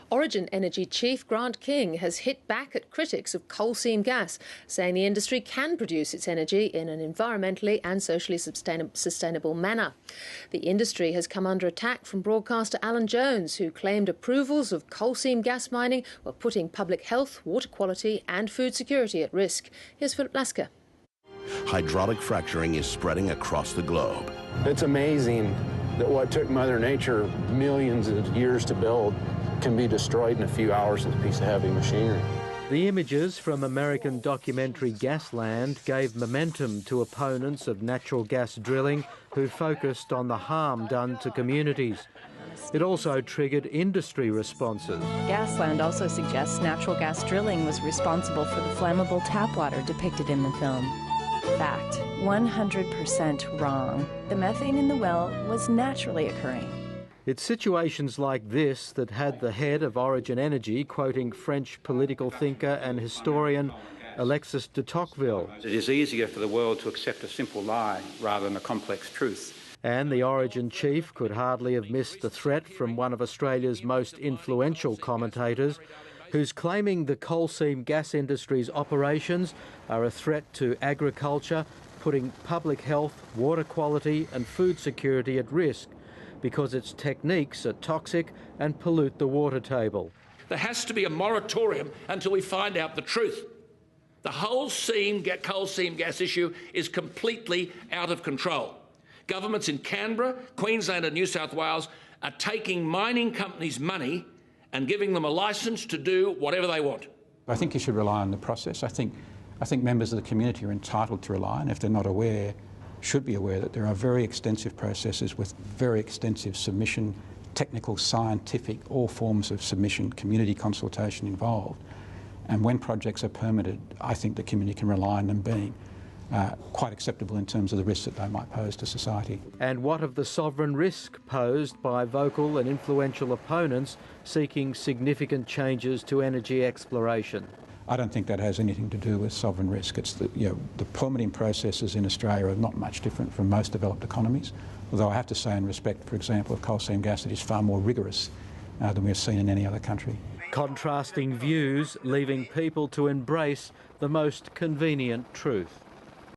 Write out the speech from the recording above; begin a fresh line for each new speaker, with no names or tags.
Origin Energy chief Grant King has hit back at critics of coal seam gas, saying the industry can produce its energy in an environmentally and socially sustainable manner. The industry has come under attack from broadcaster Alan Jones, who claimed approvals of coal seam gas mining were putting public health, water quality and food security at risk. Here's Philip Lasker.
Hydraulic fracturing is spreading across the globe.
It's amazing that what took Mother Nature millions of years to build can be destroyed in a few hours with a piece of heavy machinery.
The images from American documentary Gasland gave momentum to opponents of natural gas drilling who focused on the harm done to communities. It also triggered industry responses.
Gasland also suggests natural gas drilling was responsible for the flammable tap water depicted in the film. Fact, 100% wrong. The methane in the well was naturally occurring.
It's situations like this that had the head of Origin Energy quoting French political thinker and historian Alexis de Tocqueville.
It is easier for the world to accept a simple lie rather than a complex truth.
And the Origin chief could hardly have missed the threat from one of Australia's most influential commentators, who's claiming the coal seam gas industry's operations are a threat to agriculture, putting public health, water quality and food security at risk because its techniques are toxic and pollute the water table.
There has to be a moratorium until we find out the truth. The whole coal seam gas issue is completely out of control. Governments in Canberra, Queensland and New South Wales are taking mining companies' money and giving them a licence to do whatever they want.
I think you should rely on the process. I think members of the community are entitled to rely, and if they're not aware, should be aware that there are very extensive processes with very extensive submission, technical, scientific, all forms of submission, community consultation involved. And when projects are permitted, I think the community can rely on them being quite acceptable in terms of the risks that they might pose to society.
And what of the sovereign risk posed by vocal and influential opponents seeking significant changes to energy exploration?
I don't think that has anything to do with sovereign risk. It's the permitting processes in Australia are not much different from most developed economies, although I have to say in respect, for example, of coal seam gas, it is far more rigorous than we've seen in any other country.
Contrasting views, leaving people to embrace the most convenient truth.